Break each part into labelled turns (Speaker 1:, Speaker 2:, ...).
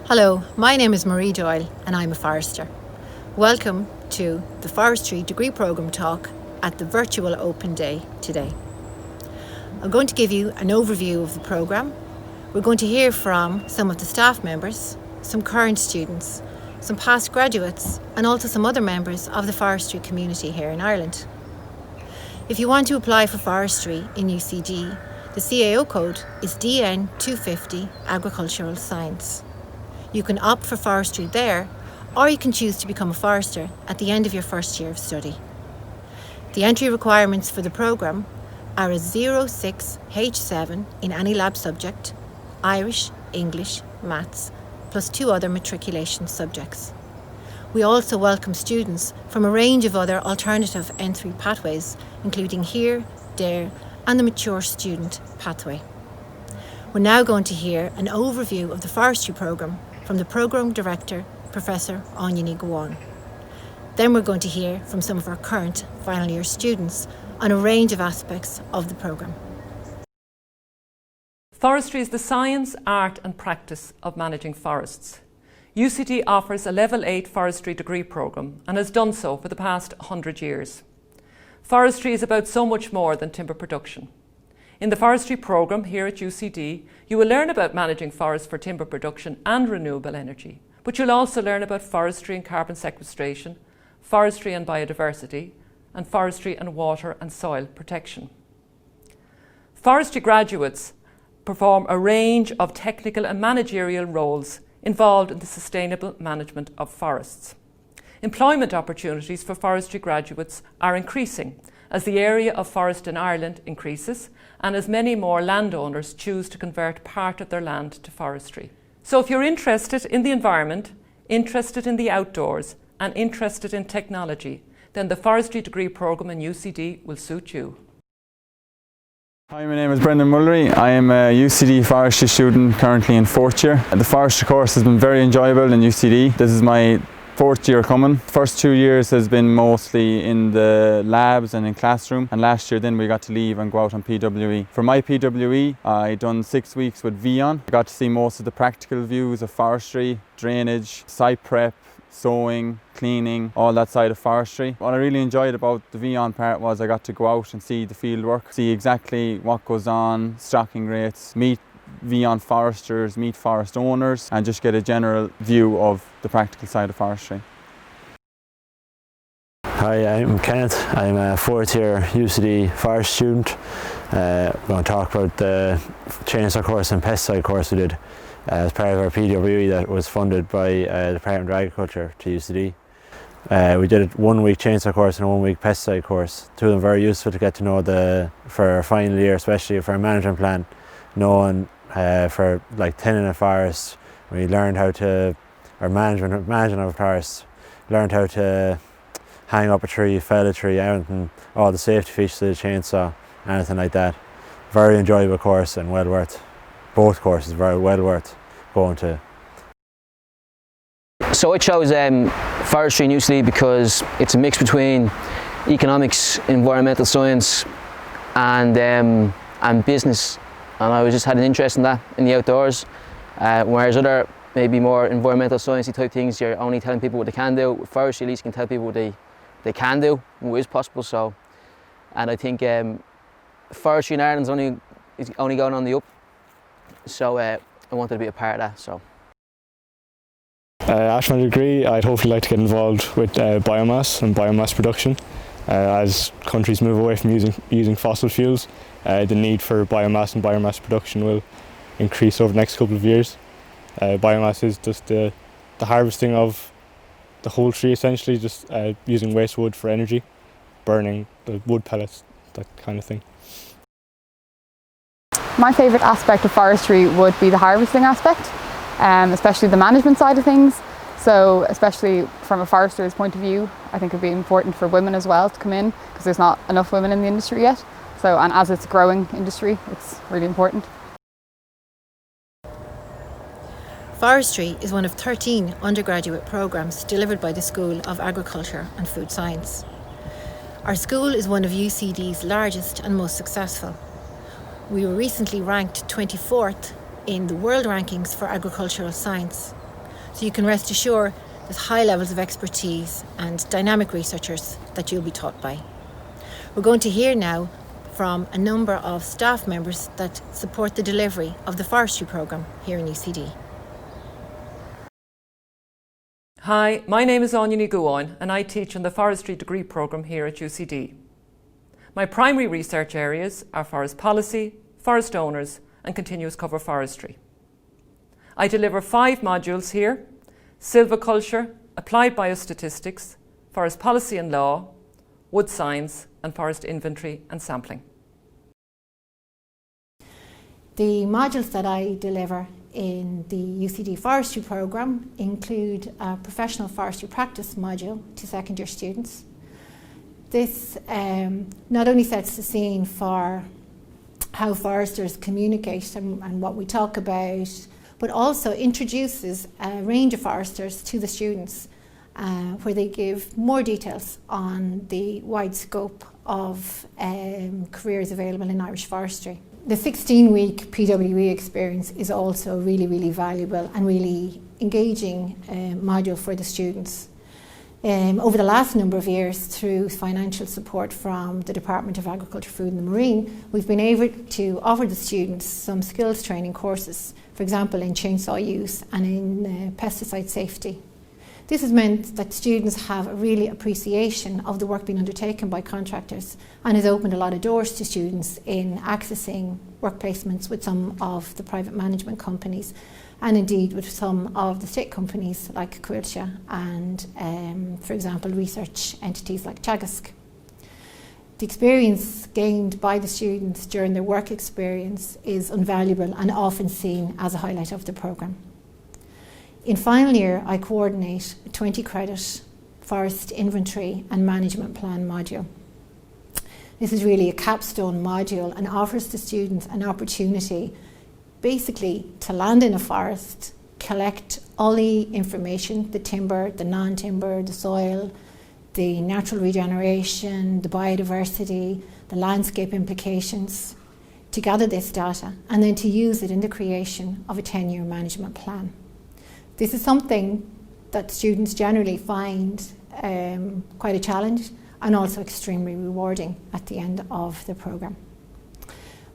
Speaker 1: Hello, my name is Marie Doyle and I'm a forester. Welcome to the Forestry degree programme talk at the virtual open day today. I'm going to give you an overview of the programme. We're going to hear from some of the staff members, some current students, some past graduates and also some other members of the forestry community here in Ireland. If you want to apply for forestry in UCD, the CAO code is DN250 Agricultural Science. You can opt for forestry there, or you can choose to become a forester at the end of your first year of study. The entry requirements for the programme are a 06 H7 in any lab subject, Irish, English, Maths, plus 2 other matriculation subjects. We also welcome students from a range of other alternative entry pathways, including HERE, DARE and the Mature Student Pathway. We're now going to hear an overview of the forestry programme from the Programme Director, Professor Ányani Gowon. Then we're going to hear from some of our current final year students on a range of aspects of the programme.
Speaker 2: Forestry is the science, art and practice of managing forests. UCD offers a Level 8 Forestry degree programme and has done so for the past 100 years. Forestry is about so much more than timber production. In the forestry programme here at UCD, you will learn about managing forests for timber production and renewable energy, but you'll also learn about forestry and carbon sequestration, forestry and biodiversity, and forestry and water and soil protection. Forestry graduates perform a range of technical and managerial roles involved in the sustainable management of forests. Employment opportunities for forestry graduates are increasing as the area of forest in Ireland increases and as many more landowners choose to convert part of their land to forestry. So if you're interested in the environment, interested in the outdoors and interested in technology, then the forestry degree programme in UCD will suit you.
Speaker 3: Hi, my name is Brendan Mullery. I am a UCD forestry student currently in 4th year. The forestry course has been very enjoyable in UCD. This is my 4th year coming. First 2 years has been mostly in the labs and in classroom, and last year then we got to leave and go out on PWE. For my PWE I done 6 weeks with Vion. I got to see most of the practical views of forestry, drainage, site prep, sowing, cleaning, all that side of forestry. What I really enjoyed about the Vion part was I got to go out and see the field work, see exactly what goes on, stocking rates, meet Vion foresters, meet forest owners and just get a general view of the practical side of forestry.
Speaker 4: Hi, I'm Kenneth. I'm a 4th year UCD forest student. I'm going to talk about the chainsaw course and pesticide course we did as part of our PWE that was funded by the Department of Agriculture to UCD. We did a 1 week chainsaw course and a 1 week pesticide course. 2 of them very useful to get to know for our final year, especially for our management plan, knowing for like thinning a forest. We learned how to, or management of a forest, learned how to hang up a tree, fell a tree, everything, all the safety features of the chainsaw, anything like that. Very enjoyable course and well worth, both courses very well worth going to.
Speaker 5: So I chose forestry in UCD because it's a mix between economics, environmental science and business, and I just had an interest in that, in the outdoors, whereas other maybe more environmental sciencey type things, you're only telling people what they can do. With forestry at least you can tell people what they can do, what is possible. So, and I think forestry in Ireland is only going on the up, so I wanted to be a part of that. So.
Speaker 6: After my degree, I'd hopefully like to get involved with biomass and biomass production. As countries move away from using fossil fuels, the need for biomass and biomass production will increase over the next couple of years. Biomass is just the harvesting of the whole tree, essentially, just using waste wood for energy, burning the wood pellets, that kind of thing.
Speaker 7: My favourite aspect of forestry would be the harvesting aspect, especially the management side of things. So especially from a forester's point of view, I think it would be important for women as well to come in, because there's not enough women in the industry yet. So, and as it's a growing industry, it's really important.
Speaker 1: Forestry is one of 13 undergraduate programmes delivered by the School of Agriculture and Food Science. Our school is one of UCD's largest and most successful. We were recently ranked 24th in the world rankings for agricultural science. So you can rest assured there's high levels of expertise and dynamic researchers that you'll be taught by. We're going to hear now from a number of staff members that support the delivery of the forestry programme here in UCD.
Speaker 2: Hi, my name is Anya Guoin and I teach on the Forestry degree programme here at UCD. My primary research areas are forest policy, forest owners and continuous cover forestry. I deliver 5 modules here: silviculture, applied biostatistics, forest policy and law, wood science and forest inventory and sampling.
Speaker 1: The modules that I deliver in the UCD forestry programme include a professional forestry practice module to second year students. This not only sets the scene for how foresters communicate and what we talk about, but also introduces a range of foresters to the students where they give more details on the wide scope of careers available in Irish forestry. The 16-week PWE experience is also really valuable and really engaging module for the students. Over the last number of years, through financial support from the Department of Agriculture, Food and the Marine, we've been able to offer the students some skills training courses, for example in chainsaw use and in pesticide safety. This has meant that students have a really appreciation of the work being undertaken by contractors and has opened a lot of doors to students in accessing work placements with some of the private management companies and indeed with some of the state companies like Quilcha and, for example, research entities like Teagasc. The experience gained by the students during their work experience is invaluable and often seen as a highlight of the programme. In final year, I coordinate a 20 credit forest inventory and management plan module. This is really a capstone module and offers the students an opportunity basically to land in a forest, collect all the information, the timber, the non-timber, the soil, the natural regeneration, the biodiversity, the landscape implications, to gather this data and then to use it in the creation of a 10-year management plan. This is something that students generally find quite a challenge and also extremely rewarding at the end of the programme.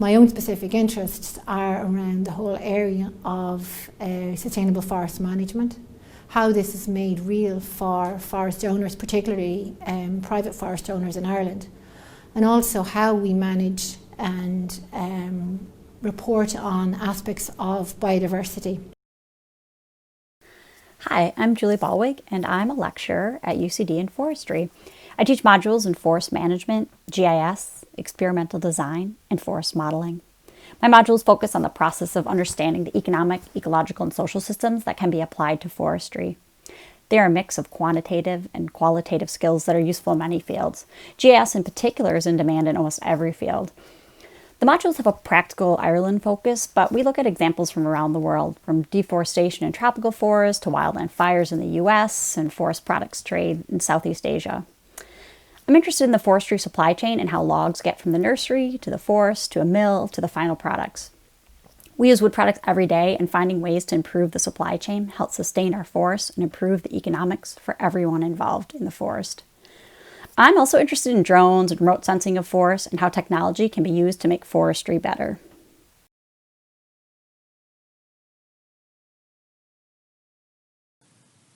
Speaker 1: My own specific interests are around the whole area of sustainable forest management, how this is made real for forest owners, particularly private forest owners in Ireland, and also how we manage and report on aspects of biodiversity.
Speaker 8: Hi, I'm Julie Ballwig, and I'm a lecturer at UCD in forestry. I teach modules in forest management, GIS, experimental design, and forest modeling. My modules focus on the process of understanding the economic, ecological, and social systems that can be applied to forestry. They are a mix of quantitative and qualitative skills that are useful in many fields. GIS in particular is in demand in almost every field. The modules have a practical Ireland focus, but we look at examples from around the world, from deforestation in tropical forests to wildland fires in the US and forest products trade in Southeast Asia. I'm interested in the forestry supply chain and how logs get from the nursery to the forest to a mill to the final products. We use wood products every day, and finding ways to improve the supply chain helps sustain our forests and improve the economics for everyone involved in the forest. I'm also interested in drones and remote sensing of forests and how technology can be used to make forestry better.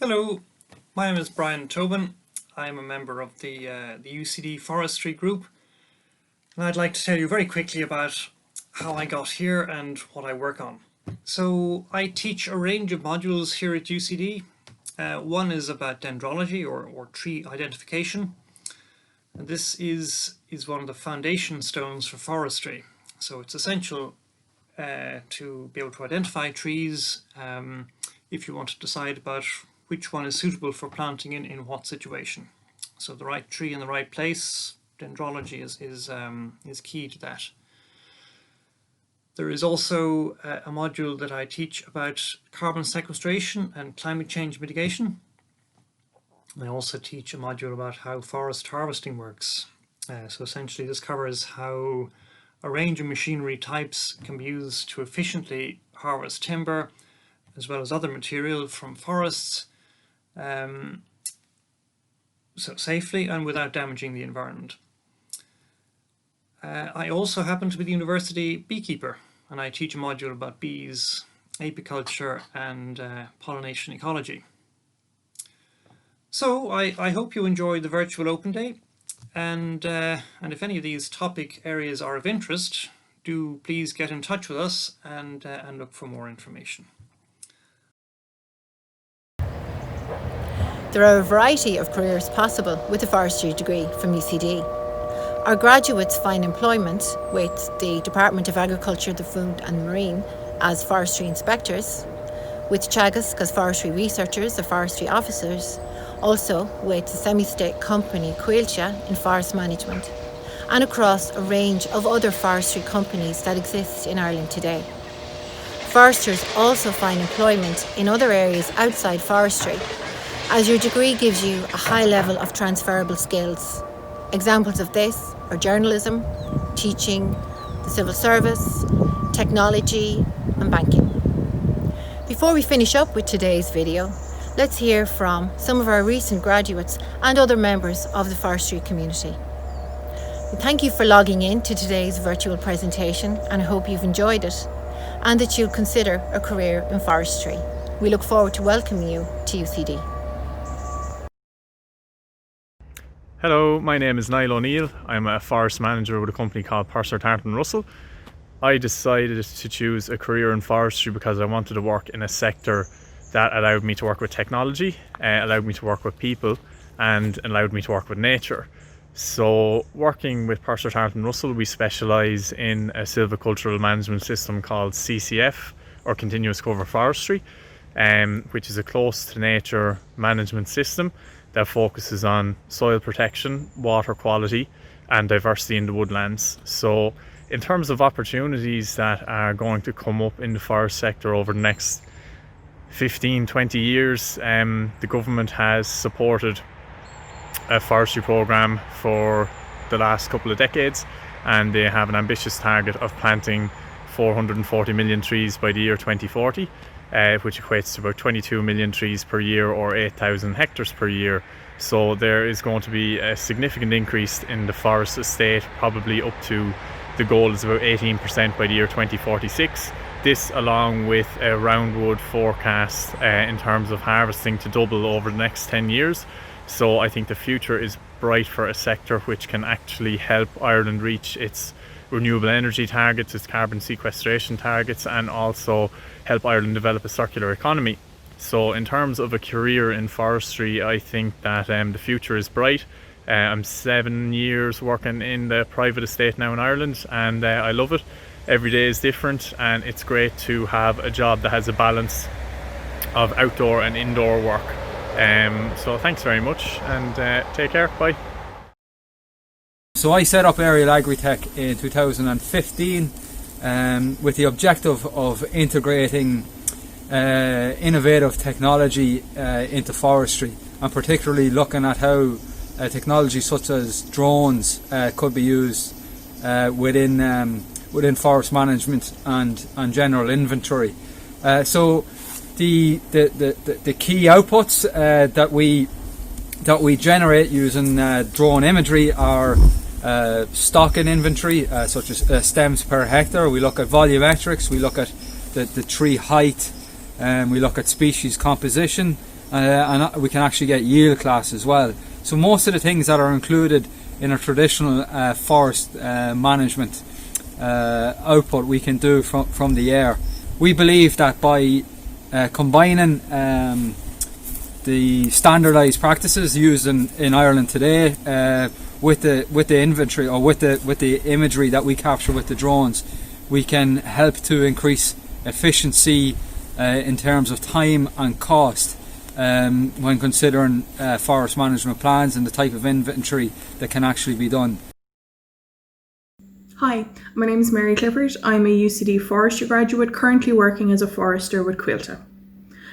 Speaker 9: Hello, my name is Brian Tobin. I'm a member of the UCD Forestry group, and I'd like to tell you very quickly about how I got here and what I work on. So I teach a range of modules here at UCD. One is about dendrology or tree identification. And this is one of the foundation stones for forestry. So it's essential to be able to identify trees if you want to decide about which one is suitable for planting in what situation. So the right tree in the right place, dendrology is key to that. There is also a module that I teach about carbon sequestration and climate change mitigation. I also teach a module about how forest harvesting works. So essentially this covers how a range of machinery types can be used to efficiently harvest timber as well as other material from forests so safely and without damaging the environment. I also happen to be the university beekeeper, and I teach a module about bees, apiculture and pollination ecology. So I hope you enjoy the virtual open day, and if any of these topic areas are of interest, do please get in touch with us and look for more information.
Speaker 1: There are a variety of careers possible with a forestry degree from UCD. Our graduates find employment with the Department of Agriculture, the Food and Marine as forestry inspectors, with Teagasc as forestry researchers or forestry officers, also with the semi-state company Coillte in forest management, and across a range of other forestry companies that exist in Ireland today. Foresters also find employment in other areas outside forestry, as your degree gives you a high level of transferable skills. Examples of this are journalism, teaching, the civil service, technology and banking. Before we finish up with today's video, let's hear from some of our recent graduates and other members of the forestry community. Thank you for logging in to today's virtual presentation, and I hope you've enjoyed it and that you'll consider a career in forestry. We look forward to welcoming you to UCD.
Speaker 10: Hello, my name is Niall O'Neill. I'm a forest manager with a company called Purser Tarleton Russell. I decided to choose a career in forestry because I wanted to work in a sector that allowed me to work with technology, allowed me to work with people, and allowed me to work with nature. So working with Purser Tarleton Russell, we specialise in a silvicultural management system called CCF, or Continuous Cover Forestry, which is a close to nature management system that focuses on soil protection, water quality and diversity in the woodlands. So in terms of opportunities that are going to come up in the forest sector over the next 15-20 years, the government has supported a forestry programme for the last couple of decades, and they have an ambitious target of planting 440 million trees by the year 2040. Which equates to about 22 million trees per year or 8,000 hectares per year. So there is going to be a significant increase in the forest estate, probably up to, the goal is about 18% by the year 2046. This along with a roundwood forecast in terms of harvesting to double over the next 10 years. So I think the future is bright for a sector which can actually help Ireland reach its renewable energy targets, its carbon sequestration targets, and also help Ireland develop a circular economy. So in terms of a career in forestry, I think that the future is bright. I'm 7 years working in the private estate now in Ireland, and I love it. Every day is different, and it's great to have a job that has a balance of outdoor and indoor work. So thanks very much, and take care. Bye.
Speaker 11: So I set up Aerial Agritech in 2015 with the objective of integrating innovative technology into forestry, and particularly looking at how technology such as drones could be used within forest management and general inventory. So the key outputs that we generate using drone imagery are stock in inventory, such as stems per hectare. We look at volumetrics, we look at the tree height, we look at species composition, and we can actually get yield class as well. So most of the things that are included in a traditional forest management output we can do from the air. We believe that by combining the standardised practices used in Ireland today with the inventory, or with the imagery that we capture with the drones, we can help to increase efficiency in terms of time and cost when considering forest management plans and the type of inventory that can actually be done.
Speaker 12: Hi, my name is Mary Clifford. I'm a UCD forestry graduate currently working as a forester with Coillte.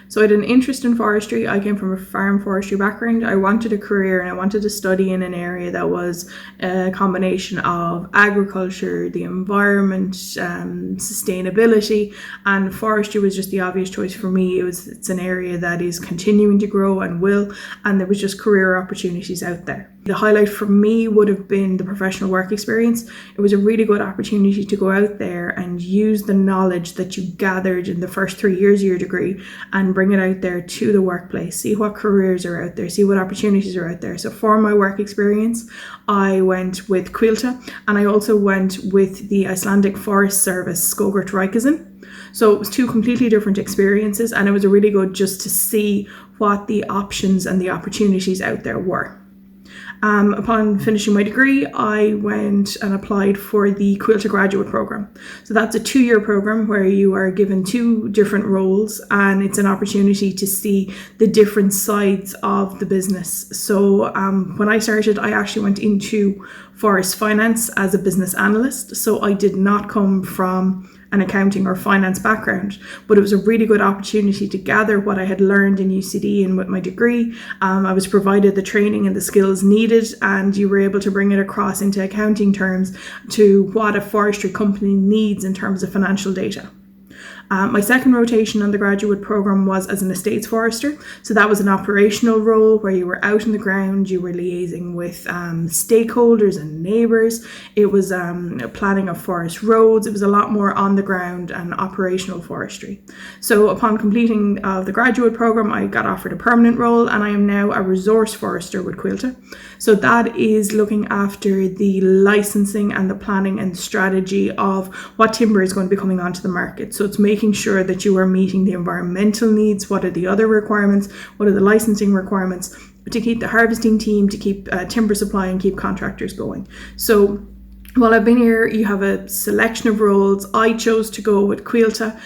Speaker 12: So I had an interest in forestry. I came from a farm forestry background. I wanted a career and I wanted to study in an area that was a combination of agriculture, the environment, sustainability, and forestry was just the obvious choice for me. It's an area that is continuing to grow and will, and there was just career opportunities out there. The highlight for me would have been the professional work experience. It was a really good opportunity to go out there and use the knowledge that you gathered in the first 3 years of your degree and bring it out there to the workplace, see what careers are out there, see what opportunities are out there. So for my work experience, I went with Quilta, and I also went with the Icelandic Forest Service Skógrækt Ríkisins. So it was two completely different experiences, and it was really good just to see what the options and the opportunities out there were. Upon finishing my degree, I went and applied for the Quilta graduate program. So that's a 2-year program where you are given 2 different roles, and it's an opportunity to see the different sides of the business. So when I started, I actually went into forest finance as a business analyst. So I did not come from an accounting or finance background, but it was a really good opportunity to gather what I had learned in UCD and with my degree. I was provided the training and the skills needed, and you were able to bring it across into accounting terms to what a forestry company needs in terms of financial data. My second rotation on the graduate program was as an estates forester. So that was an operational role where you were out on the ground, you were liaising with stakeholders and neighbours. It was planning of forest roads. It was a lot more on the ground and operational forestry. So upon completing the graduate program, I got offered a permanent role, and I am now a resource forester with Quilta. So that is looking after the licensing and the planning and strategy of what timber is going to be coming onto the market. So it's making sure that you are meeting the environmental needs, what are the other requirements, what are the licensing requirements, to keep the harvesting team, to keep timber supply and keep contractors going. So while I've been here, you have a selection of roles. I chose to go with Quilta.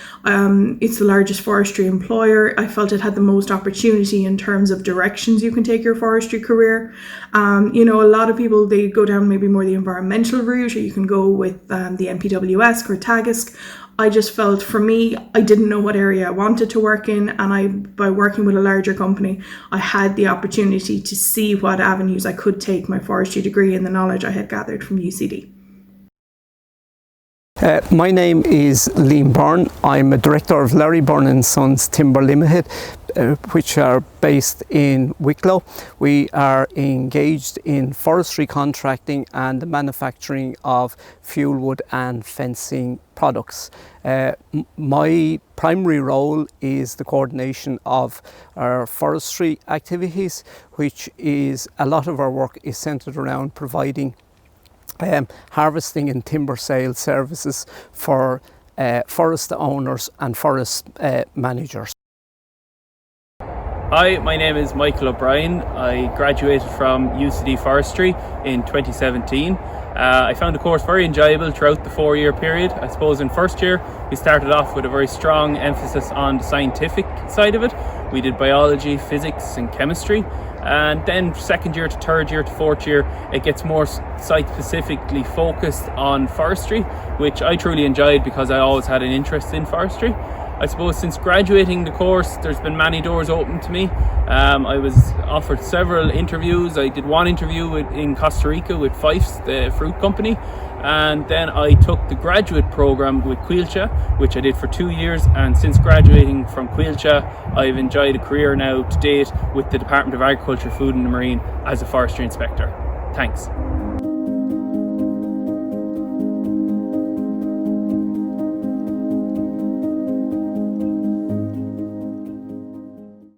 Speaker 12: It's the largest forestry employer. I felt it had the most opportunity in terms of directions you can take your forestry career. A lot of people, they go down maybe more the environmental route, or you can go with the NPWS or TAGISC. I just felt, for me, I didn't know what area I wanted to work in, and by working with a larger company, I had the opportunity to see what avenues I could take my forestry degree and the knowledge I had gathered from UCD.
Speaker 13: My name is Liam Byrne. I'm a director of Larry Byrne & Sons Timber Limited, which are based in Wicklow. We are engaged in forestry contracting and the manufacturing of fuel wood and fencing products. My primary role is the coordination of our forestry activities, which is a lot of our work is centred around providing harvesting and timber sale services for forest owners and forest managers.
Speaker 14: Hi, my name is Michael O'Brien. I graduated from UCD Forestry in 2017. I found the course very enjoyable throughout the 4-year period. I suppose in first year we started off with a very strong emphasis on the scientific side of it. We did biology, physics and chemistry, and then second year to third year to fourth year it gets more site specifically focused on forestry, which I truly enjoyed because I always had an interest in forestry. I suppose since graduating the course, there's been many doors open to me. I was offered several interviews. I did one interview in Costa Rica with Fife's, the fruit company, and then I took the graduate program with Quilta, which I did for 2 years, and since graduating from Quilta, I've enjoyed a career now to date with the Department of Agriculture, Food and Marine as a forestry inspector. Thanks.